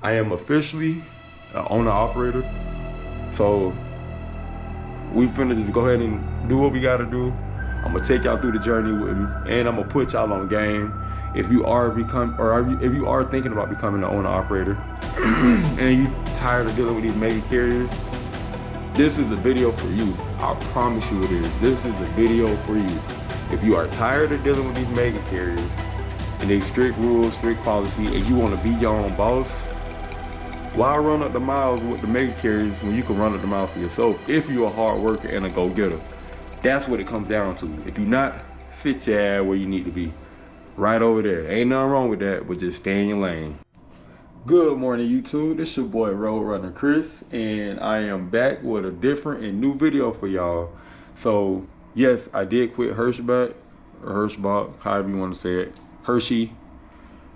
I am officially an owner-operator. So we finna just go ahead and do what we gotta do. I'm gonna take y'all through the journey with me, and I'm gonna put y'all on game. If you are if you are thinking about becoming an owner-operator, and you tired of dealing with these mega carriers, this is a video for you. I promise you it is. This is a video for you. If you are tired of dealing with these mega carriers and they strict rules, strict policy, and you want to be your own boss, why run up the miles with the mega carriers when you can run up the miles for yourself if you're a hard worker and a go-getter? That's what it comes down to. If you're not, sit your ass where you need to be. Right over there. Ain't nothing wrong with that, but just stay in your lane. Good morning, YouTube. This your boy Roadrunner Chris, and I am back with a different and new video for y'all. So yes, I did quit hirschbach, or hirschbach, however you want to say it, Hershey.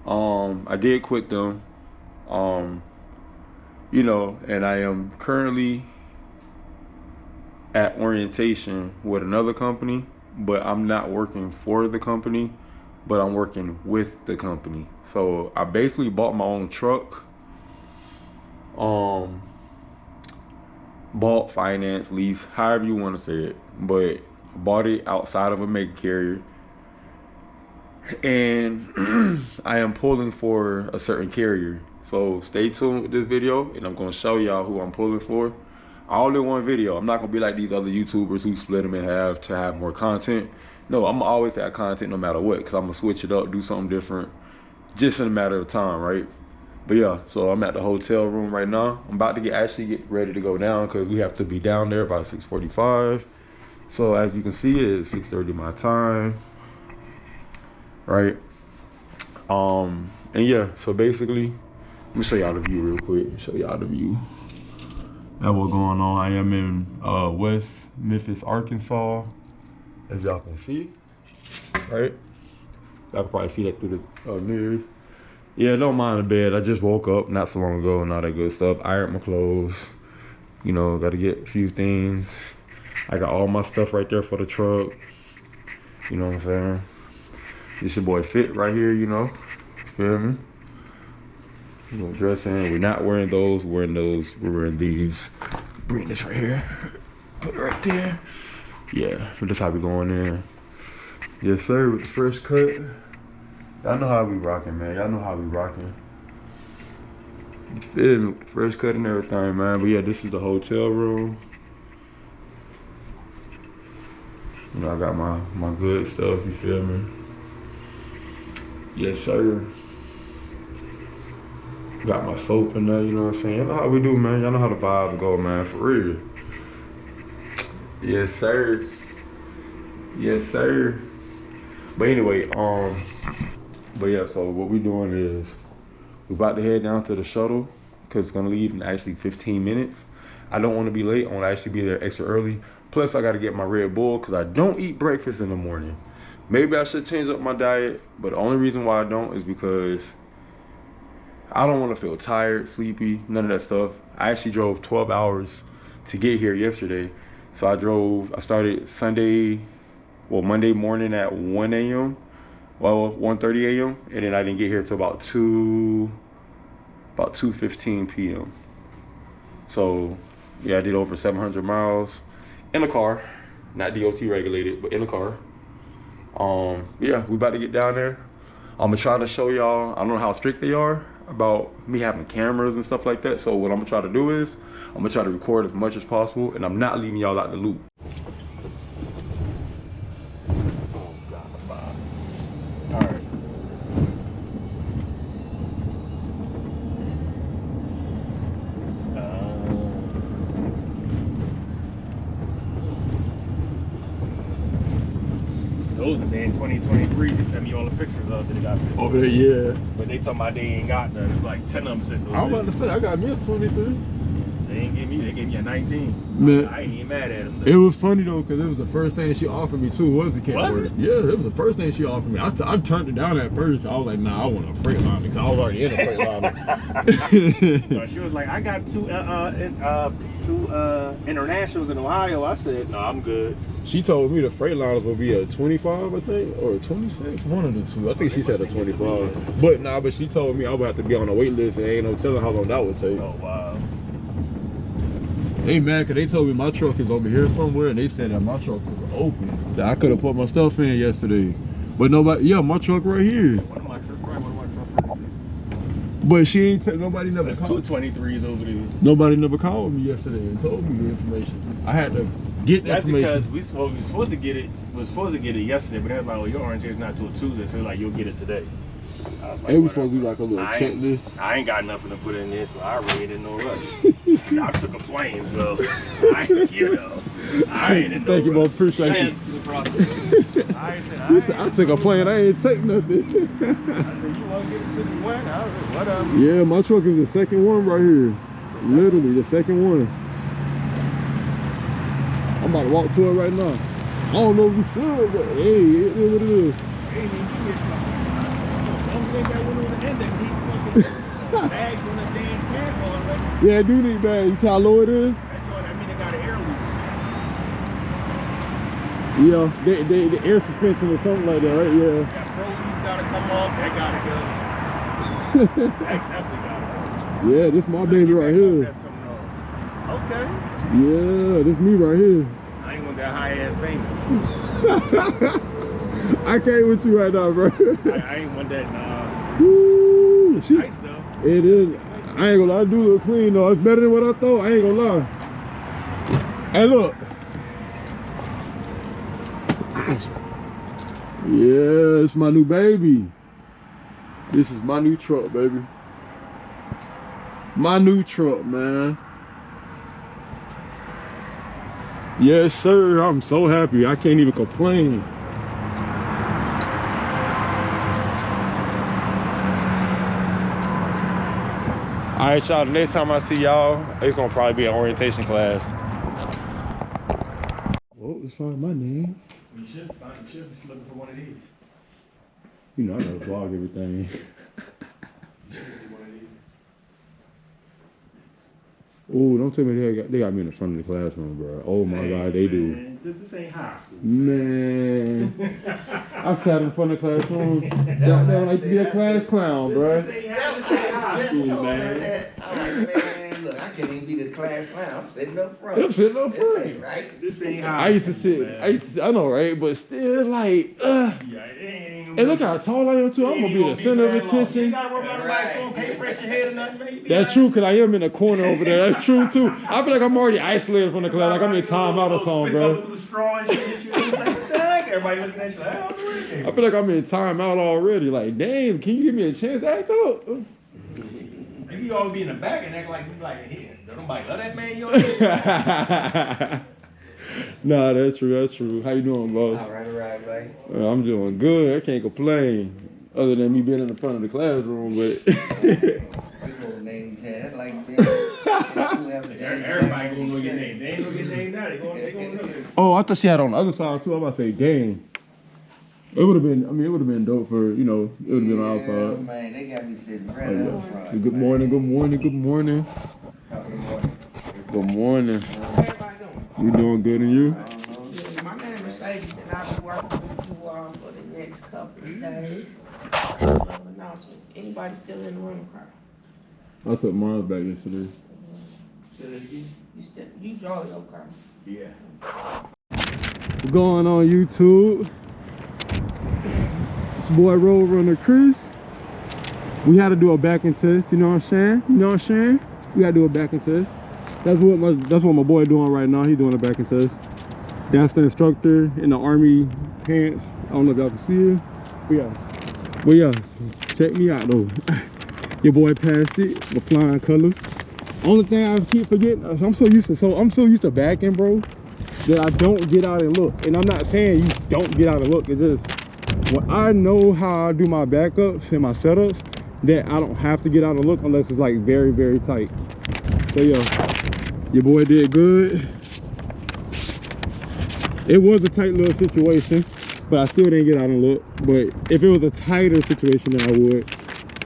I did quit them. You know, and I am currently at orientation with another company, but I'm not working for the company, but I'm working with the company. So I basically bought my own truck, bought, finance, lease, however you want to say it, but bought it outside of a mega carrier. And I am pulling for a certain carrier. So stay tuned with this video, and I'm going to show y'all who I'm pulling for. All in one video. I'm not going to be like these other YouTubers who split them in half to have more content. No, I'm going to always have content no matter what, because I'm going to switch it up, do something different, just in a matter of time, right? But yeah, so I'm at the hotel room right now. I'm about to actually get ready to go down, because we have to be down there by 6:45. So as you can see, it's 6:30 my time, right? And yeah, so basically, let me show y'all the view real quick. Show y'all the view. That's what's going on. I am in West Memphis, Arkansas, as y'all can see, right? Y'all can probably see that through the mirrors. Yeah, don't mind the bed. I just woke up not so long ago and all that good stuff. Ironed my clothes. You know, got to get a few things. I got all my stuff right there for the truck. You know what I'm saying? This your boy Fit right here, you know. Feel me? You know, dressing. We're not wearing those. We're wearing those. We're wearing these. Bring this right here. Put it right there. Yeah, but that's how we going in. Yes, sir, with the first cut. Y'all know how we rocking, man. Y'all know how we rocking. You feel me? With the first cut and everything, man. But yeah, this is the hotel room. You know, I got my good stuff, you feel me? Yes, sir. Got my soap in there, you know what I'm saying? Y'all know how we do, man. Y'all know how the vibes go, man, for real. Yes, sir. Yes, sir. But anyway, but yeah, so what we doing is we're about to head down to the shuttle, because it's gonna leave in actually 15 minutes. I don't want to be late. I want to actually be there extra early. Plus, I got to get my Red Bull, because I don't eat breakfast in the morning. Maybe I should change up my diet, but the only reason why I don't is because I don't want to feel tired, sleepy, none of that stuff. I actually drove 12 hours to get here yesterday. So I started Monday morning at 1 a.m. Well, 1:30 a.m. And then I didn't get here till about 2:15 p.m. So yeah, I did over 700 miles in a car, not DOT regulated, but in a car. Yeah, we about to get down there. I'm gonna try to show y'all, I don't know how strict they are about me having cameras and stuff like that. So what I'm gonna try to do is, I'm gonna try to record as much as possible, and I'm not leaving y'all out the loop. Oh God, Bob. All right. Those are in 2023. They sent me all the pictures of that they got sent Over there, yeah. But they talking about they ain't got none. It's like 10 of them sent those. I'm about to say, I got me a 23. They gave me a 19. Man, I ain't even mad at them. it was funny though, because it was the first thing she offered me too, was the Was Kenworth. it? Yeah, it was the first thing she offered me. I turned it down at first. I was like, nah, I want a Freightliner, because I was already in a Freightliner. No, she was like, I got two internationals in Ohio. I said, no, I'm good. She told me the Freightliners would be a 25, I think, or a 26, one of the two. I think she said a 25. But nah, but she told me I would have to be on a wait list, and ain't no telling how long that would take. Oh, wow. They mad because they told me my truck is over here somewhere, and they said that my truck was open, that I could have put my stuff in yesterday. But nobody, yeah, my truck right here. One of my trucks, right? One of my trucks. But she ain't, nobody never There's called. 223s over there. Nobody never called me yesterday and told me the information. I had to get the That's information. because we were supposed to get it. We were supposed to get it yesterday, but they're like, "Oh, your orientation is not till Tuesday," so like, "You'll get it today." Like, It was supposed to be like a little I checklist. I ain't got nothing to put in this, so I really didn't know rush. I took a plane, so I ain't in no Thank you, rush. bro. Appreciate you. I took a plane. I ain't take nothing. I said, you want to get it to the one? I was like, whatever. Yeah, my truck is the second one right here. Literally the second one. I'm about to walk to it right now. I don't know if we should, but hey, it is what it is. Hey, man, you get something. Don't think that one on the end that needs fucking bags on the damn can already. Yeah, I do need bags. You see how low it is? That's what I mean. They got an air loop. Yeah, the air suspension or something like that, right? Yeah. That Froley's gotta come off. That gotta go. That definitely gotta go. Yeah, this my baby right here. That's coming off. Okay. Yeah, this me right here. I ain't want that high ass payment. I can't with you right now, bro. I ain't want that. Woo, she, Nice though. it is. I ain't gonna lie, I do look clean though. It's better than what I thought. I ain't gonna lie. Hey, look. Yeah, it's my new baby. This is my new truck, baby. My new truck, man. Yes, sir. I'm so happy. I can't even complain. All right, y'all. The next time I see y'all, it's gonna probably be an orientation class. Oh, let's find my name. You should be looking for one of these. You know I gotta vlog everything. You should see one of these. Oh, don't tell me they got me in the front of the classroom, bro. Oh my God, they do. Man, this ain't high school. Man, I sat in front of the classroom. That man like to be a class clown, bro. This ain't high school, man. I'm like, man, look, I can't even be the class clown. I'm sitting up front. I'm sitting up This front. ain't right. This ain't high I used to school, sit. man. I know, right? But still, like, Yeah, it ain't and look how tall I am too. I'm gonna be the center of You attention. gotta worry about nobody throwing paper at your head or nothing, baby. That's true, cause I am in the corner over there. That's true too. I feel like I'm already isolated from the class. Like I'm in timeout or something, bro. Through the straw and shit. You like, what the heck? Everybody looking at you like, oh, I feel like I'm in timeout already. Like, damn, can you give me a chance to act out? maybe you always be in the back and act like you like here. Don't nobody love that man. You Nah, that's true. That's true. How you doing, boss? All right, baby. I'm doing good. I can't complain. Other than me being in the front of the classroom, but We gonna name tag like that. Everybody gonna know your name. They ain't gonna get named now. They gonna know it. oh, I thought she had on the other side too. I was about to say, dang. It would have been. I mean, it would have been dope for it would have been outside. Man, they got me sitting right Oh, up yeah. front. Good morning. Good morning. Good morning. Good morning. You doing good, and you? My name is Mercedes, and I'll be working with you all for the next couple of days. Announcements. Anybody still in the rental car? I took mine back yesterday. You drove your car. Yeah. Going on YouTube. It's your boy Road Runner Chris. We had to do a backing test, you know what I'm saying? You know what I'm saying? We gotta do a backing test. That's what my boy doing right now. He doing a backing test. That's the instructor in the army pants. I don't know if y'all can see it. But yeah, check me out though. Your boy passed it with flying colors. Only thing I keep forgetting is I'm so used to backing, bro, that I don't get out and look. And I'm not saying you don't get out and look. It's just when I know how I do my backups and my setups, that I don't have to get out and look unless it's like very, very tight. So yeah, Your boy did good. It was a tight little situation, but I still didn't get out and look. But if it was a tighter situation, then I would.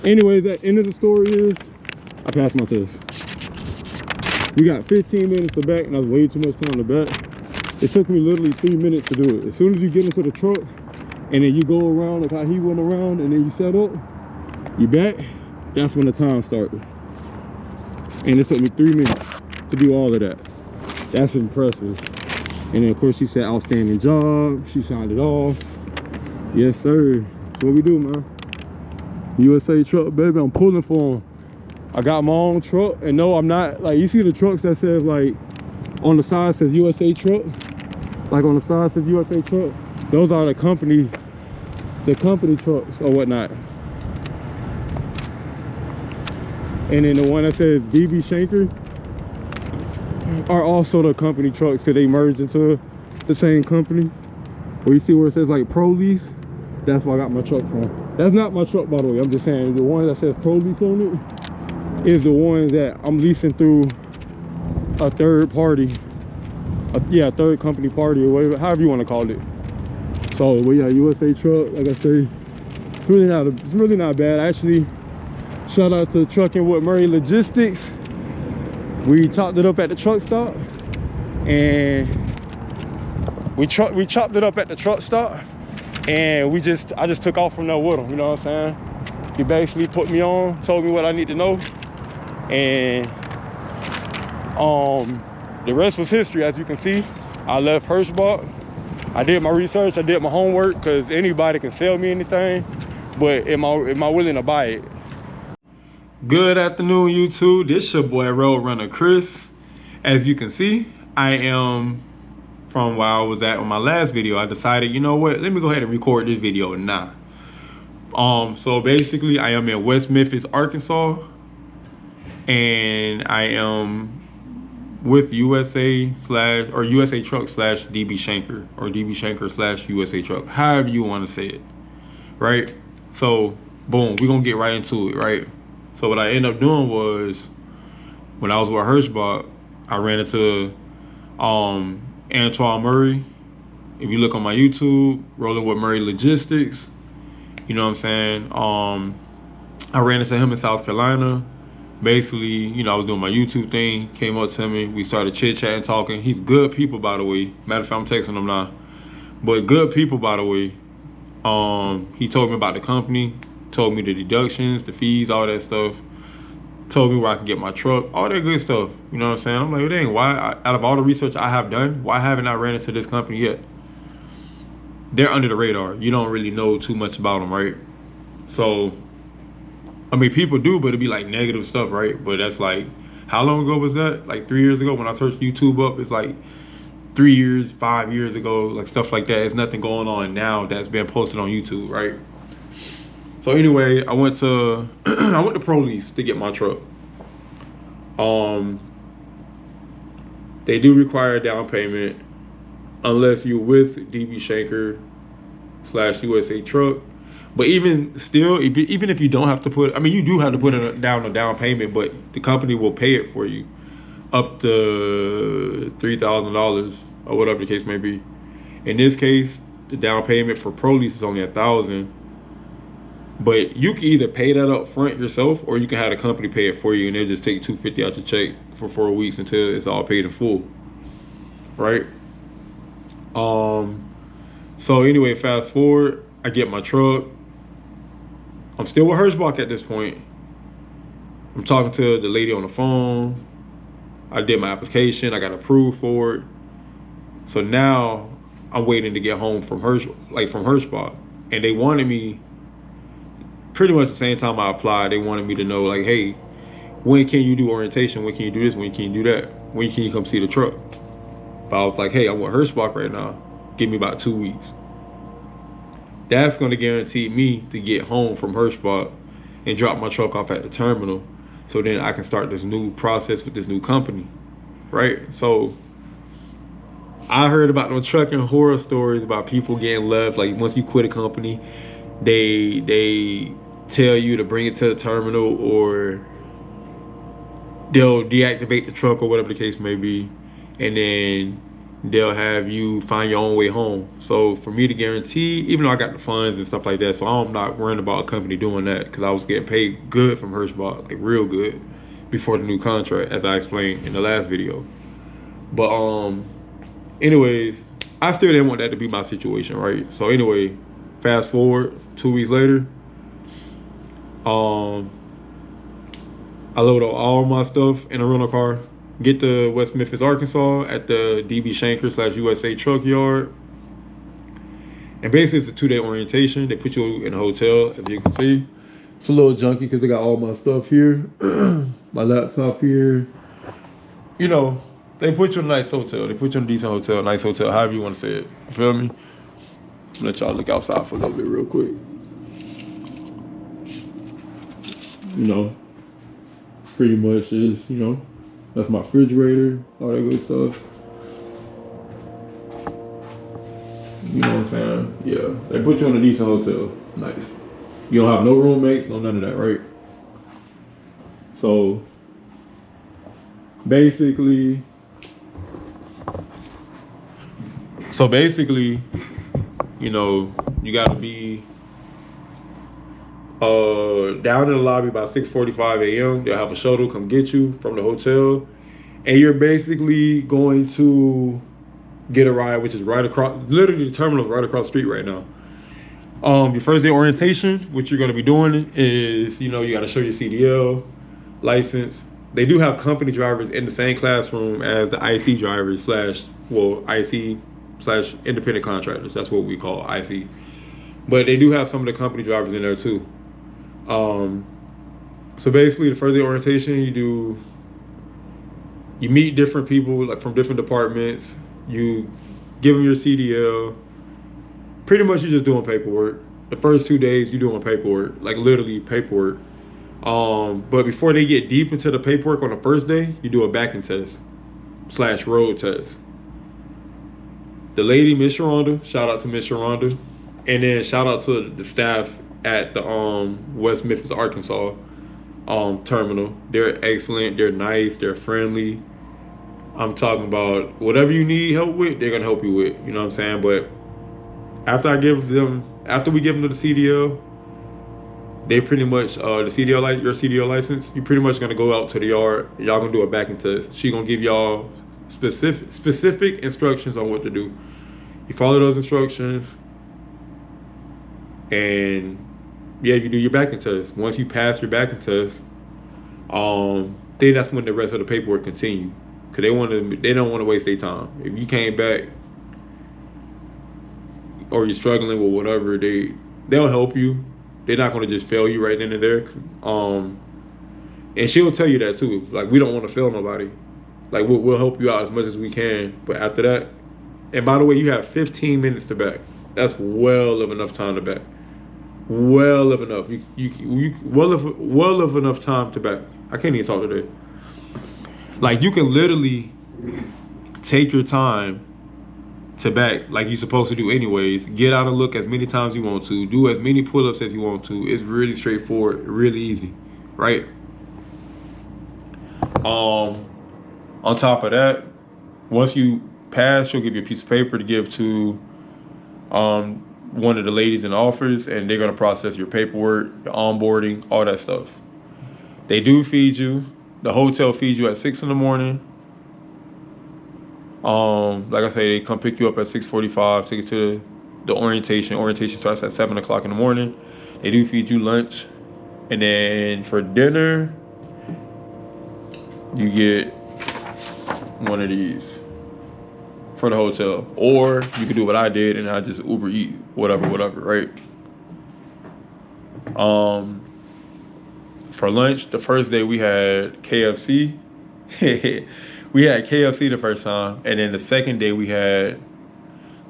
Anyways, the end of the story is I passed my test. We got 15 minutes to back, and that was way too much time to back. It took me literally 3 minutes to do it. As soon as you get into the truck, and then you go around like how he went around, and then you set up, you back, that's when the time started. And it took me 3 minutes to do all of that. That's impressive. And then of course she said outstanding job. She signed it off. Yes sir. That's what we do, man. USA truck, baby. I'm pulling for them. I got my own truck, and no, I'm not like, you see the trucks that says like on the side says USA truck, like on the side says USA truck. Those are the company trucks or whatnot. And then the one that says DB Schenker are also the company trucks, so they merged into the same company. Where you see where it says like Pro Lease, that's where I got my truck from. That's not my truck, by the way. I'm just saying the one that says Pro Lease on it is the one that I'm leasing through a third party, a third company party, or whatever, however you want to call it. So, but yeah, USA truck, like I say, it's really not bad. Actually, shout out to Trucking with Murray Logistics. We chopped it up at the truck stop, and we chopped it up at the truck stop, and I just took off from there with him. You know what I'm saying? He basically put me on, told me what I need to know, and the rest was history. As you can see, I left Hirschbach. I did my research, I did my homework, because anybody can sell me anything, but am I willing to buy it? Good afternoon, YouTube. This your boy Roadrunner Chris. As you can see, I am from where I was at on my last video. I decided, you know what, let me go ahead and record this video now. So basically I am in West Memphis, Arkansas, and I am with USA Truck slash DB Schenker, or DB Schenker slash USA Truck, however you want to say it, right? So boom, we're gonna get right into it, right? So what I ended up doing was, when I was with Hirschbach, I ran into Antoine Murray. If you look on my YouTube, Rolling with Murray Logistics, you know what I'm saying? I ran into him in South Carolina. Basically, you know, I was doing my YouTube thing, came up to me, we started chit-chatting, talking. He's good people, by the way. Matter of fact, I'm texting him now. But good people, by the way. He told me about the company, told me the deductions, the fees, all that stuff. Told me where I can get my truck, all that good stuff. You know what I'm saying? I'm like, dang, out of all the research I have done, why haven't I ran into this company yet? They're under the radar. You don't really know too much about them, right? So, I mean, people do, but it'd be like negative stuff, right? But that's like, how long ago was that? Like 3 years ago when I searched YouTube up, it's like 3 years, 5 years ago, like stuff like that. There's nothing going on now that's been posted on YouTube, right? So anyway, I went to Pro Lease to get my truck. They do require a down payment unless you're with DB Schenker slash USA Truck. But even still, even if you don't have to put, I mean, you do have to put down a down payment, but the company will pay it for you up to $3,000 or whatever the case may be. In this case, the down payment for Pro Lease is only $1,000. But you can either pay that up front yourself, or you can have the company pay it for you, and they'll just take $250 out your check for 4 weeks until it's all paid in full, right? So anyway, fast forward, I get my truck. I'm still with Hirschbach at this point. I'm talking to the lady on the phone. I did my application, I got approved for it. So now I'm waiting to get home from Hirschbach, and they wanted me. Pretty much the same time I applied, they wanted me to know, like, hey, when can you do orientation? When can you do this? When can you do that? When can you come see the truck? But I was like, hey, I'm with Hirschbach right now. Give me about 2 weeks. That's going to guarantee me to get home from Hirschbach and drop my truck off at the terminal, so then I can start this new process with this new company, right? So I heard about those trucking horror stories about people getting left. Like, once you quit a company, they tell you to bring it to the terminal, or they'll deactivate the truck or whatever the case may be, and then they'll have you find your own way home. So for me to guarantee, even though I got the funds and stuff like that, so I'm not worrying about a company doing that, because I was getting paid good from hirschbach, like real good, before the new contract, as I explained in the last video. But anyways, I still didn't want that to be my situation, right? So anyway, fast forward 2 weeks later, I load up all my stuff in a rental car, get to West Memphis, Arkansas at the DB Schenker / USA truck yard. And basically it's a 2-day orientation. They put you in a hotel, as you can see. It's a little junky because they got all my stuff here, my laptop here. You know, they put you in a nice hotel. They put you in a decent hotel, nice hotel, however you want to say it. You feel me? Let y'all look outside for a little bit real quick. You know, pretty much is, you know, that's my refrigerator, all that good stuff. You know what I'm saying? Yeah, they put you in a decent hotel. Nice. You don't have no roommates, no none of that, right? So basically, you know, you gotta be down in the lobby by 6:45 a.m. They'll have a shuttle come get you from the hotel, and you're basically going to get a ride, which is right across, literally the terminal is right across the street right now. Your first day orientation, what you're going to be doing is, you know, you got to show your CDL license. They do have company drivers in the same classroom as the IC drivers IC / independent contractors. That's what we call IC. But they do have some of the company drivers in there too. So basically the first day orientation, you meet different people like from different departments. You give them your CDL. Pretty much you're just doing paperwork. The first 2 days you're doing paperwork, like literally paperwork. But before they get deep into the paperwork on the first day, you do a backing test / road test. The lady, Miss Sharonda, shout out to Miss Sharonda. And then shout out to the staff at the West Memphis, Arkansas terminal. They're excellent, they're nice, they're friendly. I'm talking about whatever you need help with, they're gonna help you with, you know what I'm saying? But after we give them the CDL, they pretty much, your CDL license, you're pretty much gonna go out to the yard, y'all gonna do a backing test. She gonna give y'all specific instructions on what to do. You follow those instructions, and yeah, you do your backing test. Once you pass your backing test, then that's when the rest of the paperwork continue. Cause they don't want to waste their time. If you came back or you're struggling with whatever, they'll help you. They're not gonna just fail you right then and there. And she'll tell you that too. Like, we don't want to fail nobody. Like, we'll help you out as much as we can. But after that, and by the way, you have 15 minutes to back. That's well of enough time to back. Well of enough. Well of enough time to back. I can't even talk today. Like, you can literally take your time to back like you're supposed to do anyways. Get out and look as many times you want to. Do as many pull-ups as you want to. It's really straightforward, really easy, right? On top of that, once you pass, she'll give you a piece of paper to give to one of the ladies in the office, and they're gonna process your paperwork, your onboarding, all that stuff. They do feed you. The hotel feeds you at 6 in the morning. Like I say, they come pick you up at 6:45, take you to the orientation. Orientation starts at 7 o'clock in the morning. They do feed you lunch. And then for dinner, you get one of these for the hotel. Or you can do what I did and I just Uber eat, whatever, right? For lunch, the first day we had KFC. We had KFC the first time, and then the second day we had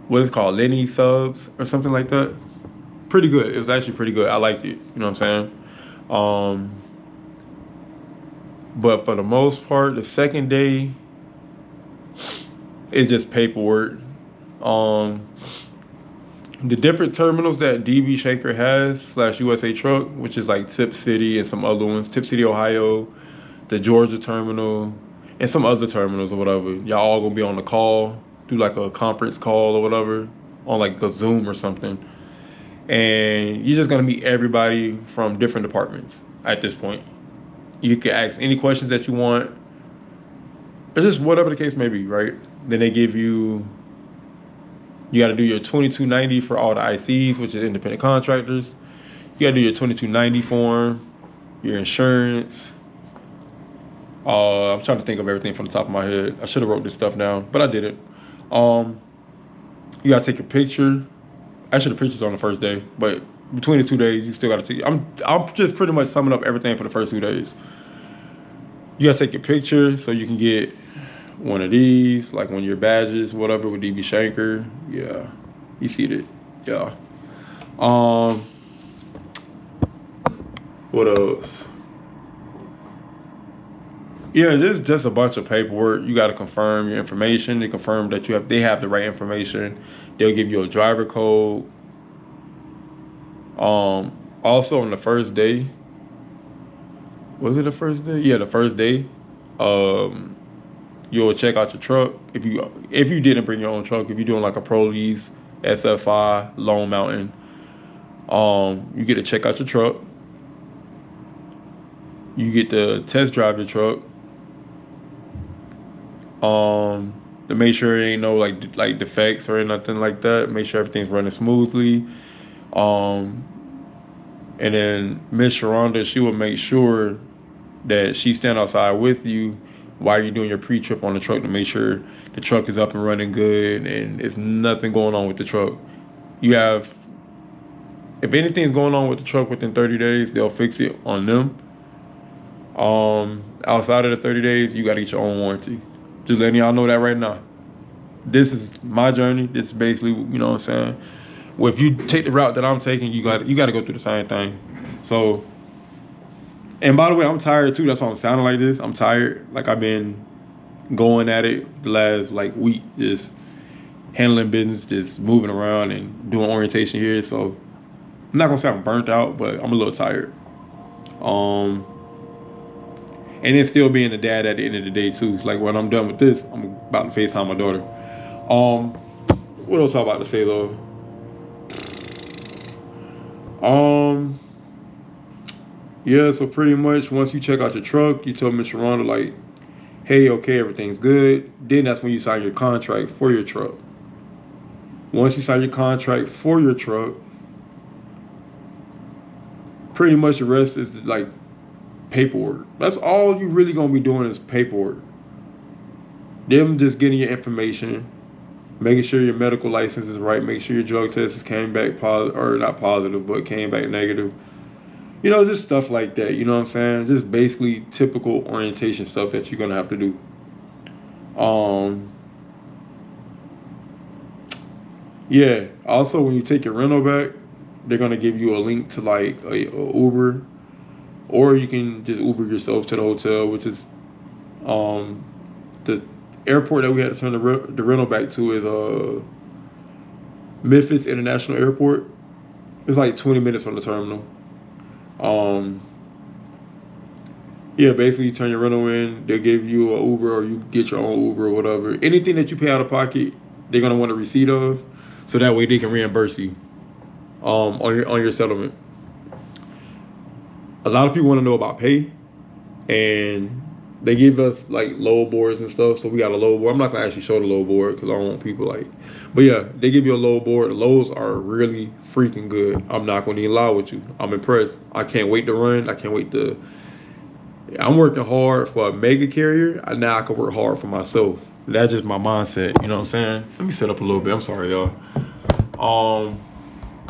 what is called Lenny subs or something like that. Pretty good. It was actually pretty good. I liked it. You know what I'm saying? But for the most part, the second day, it's just paperwork. The different terminals that DB Schenker has / USA Truck, which is like Tip City and some other ones, Tip City, Ohio, the Georgia terminal, and some other terminals or whatever. Y'all all gonna be on the call, do like a conference call or whatever, on like a Zoom or something. And you're just gonna meet everybody from different departments at this point. You can ask any questions that you want. It's just whatever the case may be, right? Then they give you gotta do your 2290 for all the ICs, which is independent contractors. You gotta do your 2290 form, your insurance. I'm trying to think of everything from the top of my head. I should have wrote this stuff down, but I didn't. You gotta take a picture. Actually, the picture's on the first day, but between the 2 days, you still gotta take. I'm just pretty much summing up everything for the first 2 days. You gotta take a picture so you can get one of these, like one of your badges, whatever, with DB Schenker. Yeah, you see it. Yeah. What else? Yeah, there's just a bunch of paperwork. You got to confirm your information. They confirm that they have the right information. They'll give you a driver code. Also on the first day, was it the first day? Yeah, the first day. You'll check out your truck. If you didn't bring your own truck, if you're doing like a Pro Lease, SFI, Lone Mountain, you get to check out your truck. You get to test drive your truck. To make sure there ain't no like defects or nothing like that. Make sure everything's running smoothly. And then Miss Sharonda, she will make sure that she stand outside with you while you're doing your pre-trip on the truck to make sure the truck is up and running good and there's nothing going on with the truck. If anything's going on with the truck within 30 days, they'll fix it on them. Outside of the 30 days, you gotta get your own warranty. Just letting y'all know that right now. This is my journey. This is basically, you know what I'm saying? Well, if you take the route that I'm taking, you gotta go through the same thing. So, and by the way, I'm tired too. That's why I'm sounding like this. I'm tired. Like I've been going at it the last week, just handling business, just moving around and doing orientation here. So I'm not gonna say I'm burnt out, but I'm a little tired. And then still being a dad at the end of the day too. Like when I'm done with this, I'm about to FaceTime my daughter. What else I about to say though? Yeah, so pretty much once you check out your truck, you tell Miss Sharonda like, hey, okay, everything's good. Then that's when you sign your contract for your truck. Once you sign your contract for your truck, pretty much the rest is like paperwork. That's all you really gonna be doing is paperwork. Them just getting your information, making sure your medical license is right, make sure your drug test came back positive, or not positive, but came back negative. You know, just stuff like that, you know what I'm saying? Just basically typical orientation stuff that you're gonna have to do. Yeah, also when you take your rental back, they're gonna give you a link to like a Uber, or you can just Uber yourself to the hotel, which is the airport that we had to turn the rental back to is Memphis International Airport. It's like 20 minutes from the terminal. Yeah, basically you turn your rental in, they'll give you an Uber or you get your own Uber or whatever. Anything that you pay out of pocket, they're gonna want a receipt of, so that way they can reimburse you on your settlement. A lot of people want to know about pay, and they give us like load boards and stuff. So we got a load board. I'm not gonna actually show the load board because I don't want people like, but yeah, they give you a load board. The loads are really freaking good. I'm not gonna even lie with you. I'm impressed. I can't wait to run. I can't wait to. I'm working hard for a mega carrier. Now I can work hard for myself. That's just my mindset. You know what I'm saying? Let me set up a little bit. I'm sorry, y'all.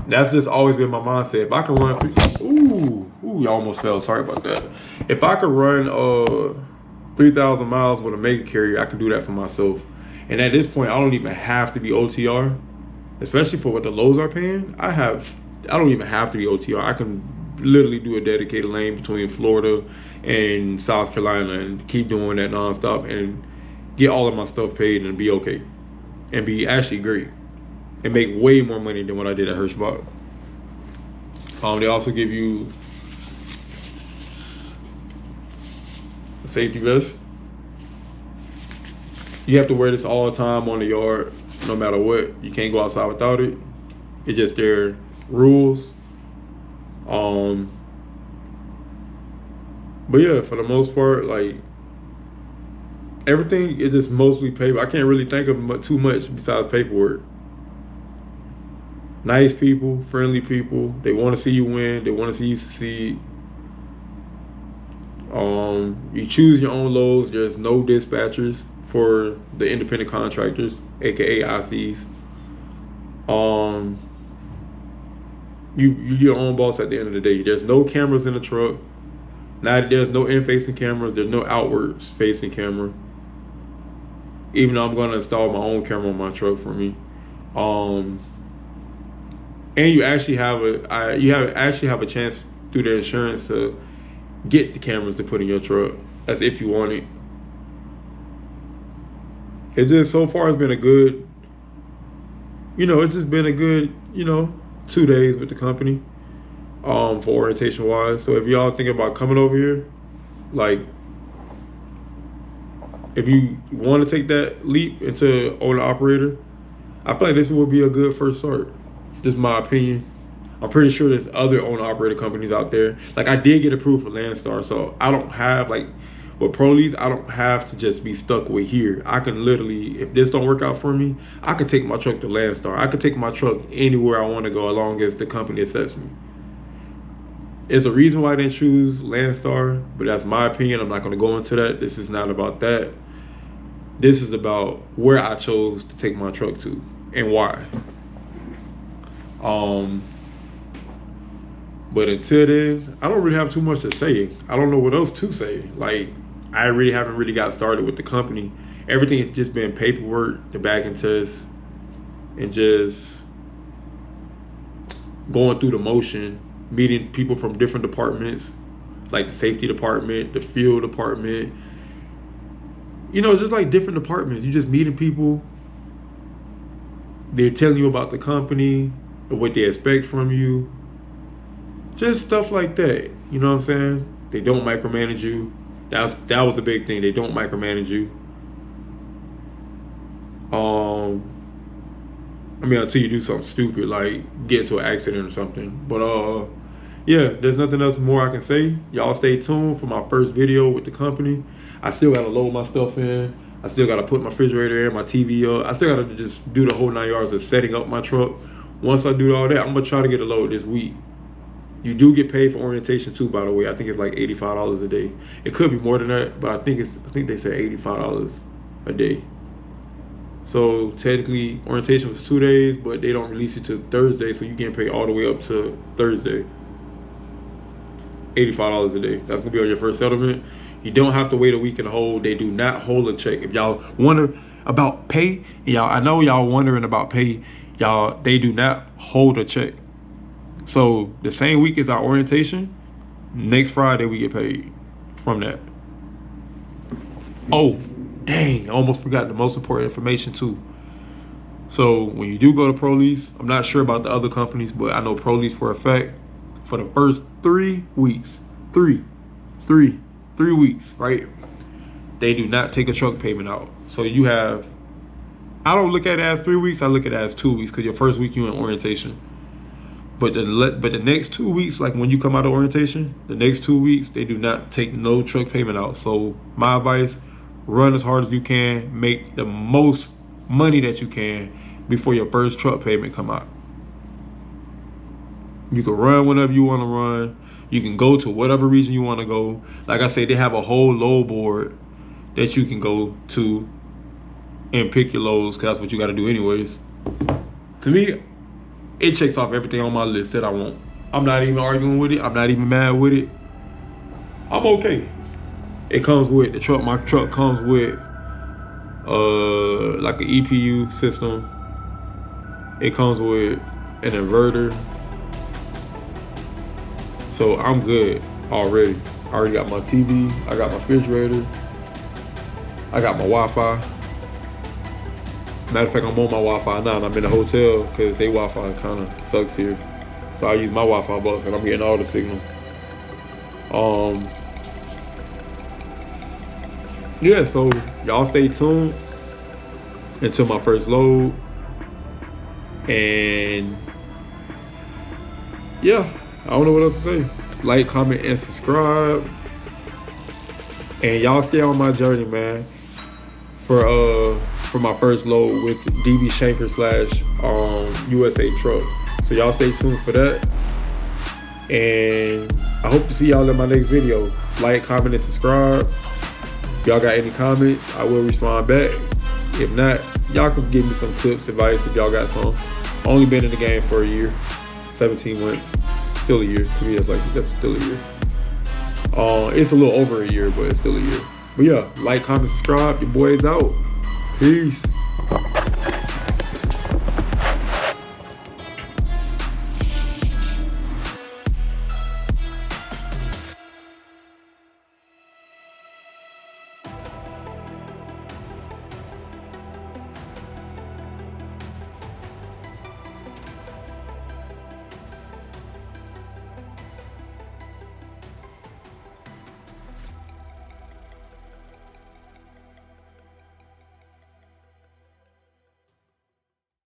That's just always been my mindset. If I can run, ooh, you almost fell. Sorry about that. If I could run 3,000 miles with a mega carrier, I can do that for myself. And at this point, I don't even have to be OTR, especially for what the lows are paying. I don't even have to be OTR. I can literally do a dedicated lane between Florida and South Carolina and keep doing that nonstop and get all of my stuff paid and be okay and be actually great and make way more money than what I did at Hirschbach. They also give you, a safety vest. You have to wear this all the time on the yard, no matter what. You can't go outside without it. It's just their rules. But yeah, for the most part, like, everything is just mostly paper. I can't really think of too much besides paperwork. Nice people, friendly people. They want to see you win. They want to see you succeed. You choose your own loads. There's no dispatchers for the independent contractors, aka ICs. You're your own boss at the end of the day. There's no cameras in the truck. Now there's no in-facing cameras. There's no outwards-facing camera. Even though I'm going to install my own camera on my truck for me. And you actually have a chance through the insurance to get the cameras to put in your truck. That's if you want it. It just so far has been a good, it's just been a good, 2 days with the company, for orientation wise. So if y'all thinking about coming over here, like, if you want to take that leap into owner operator, I feel like this would be a good first start. Just my opinion. I'm pretty sure there's other owner operator companies out there. Like, I did get approved for Landstar, so I don't have, like, with Prolease, I don't have to just be stuck with here. I can literally, if this don't work out for me, I could take my truck to Landstar. I could take my truck anywhere I want to go as long as the company accepts me. It's a reason why I didn't choose Landstar, but that's my opinion. I'm not going to go into that. This is not about that. This is about where I chose to take my truck to and why. But until then, I don't really have too much to say. I don't know what else to say. Like, I really haven't really got started with the company. Everything has just been paperwork, the back end test, and just going through the motion, meeting people from different departments, like the safety department, the fuel department, just like different departments. You just meeting people. They're telling you about the company, what they expect from you. Just stuff like that. You know what I'm saying? They don't micromanage you. That was the big thing. They don't micromanage you. Until you do something stupid, like get into an accident or something. But yeah, there's nothing else more I can say. Y'all stay tuned for my first video with the company. I still gotta load my stuff in. I still gotta put my refrigerator in, my TV up. I still gotta just do the whole 9 yards of setting up my truck. Once I do all that, I'm gonna try to get a load this week. You do get paid for orientation too, by the way. I think it's like $85 a day. It could be more than that, but I think they said $85 a day. So technically, orientation was 2 days, but they don't release it to Thursday, so you get paid all the way up to Thursday. $85 a day. That's gonna be on your first settlement. You don't have to wait a week and hold. They do not hold a check. If y'all wonder about pay, I know y'all wondering about pay. They do not hold a check. So the same week as our orientation, next Friday we get paid from that. Oh, dang, I almost forgot the most important information too. So when you do go to Prolease, I'm not sure about the other companies, but I know Prolease for a fact, for the first 3 weeks, three weeks, right? They do not take a truck payment out. So you have, I don't look at it as 3 weeks, I look at it as 2 weeks, because your first week you're in orientation. But the next 2 weeks, like when you come out of orientation, the next 2 weeks, they do not take no truck payment out. So my advice, run as hard as you can, make the most money that you can before your first truck payment come out. You can run whenever you want to run. You can go to whatever region you want to go. Like I said, they have a whole load board that you can go to and pick your loads, because that's what you got to do anyways. To me, it checks off everything on my list that I want. I'm not even arguing with it. I'm not even mad with it. I'm okay. It comes with the truck. My truck comes with like an EPU system. It comes with an inverter. So I'm good already. I already got my TV. I got my refrigerator. I got my Wi-Fi. Matter of fact, I'm on my Wi-Fi now, and I'm in a hotel because they Wi-Fi kind of sucks here. So I use my Wi-Fi box, and I'm getting all the signal. yeah, so y'all stay tuned until my first load. And yeah, I don't know what else to say. Like, comment, and subscribe. And y'all stay on my journey, man. For my first load with DB Schenker / USA Truck. So y'all stay tuned for that. And I hope to see y'all in my next video. Like, comment, and subscribe. If y'all got any comments, I will respond back. If not, y'all can give me some tips, advice if y'all got some. Only been in the game for a year, 17 months, still a year. To me, that's still a year. It's a little over a year, but it's still a year. But yeah, like, comment, subscribe. Your boy's out. Peace.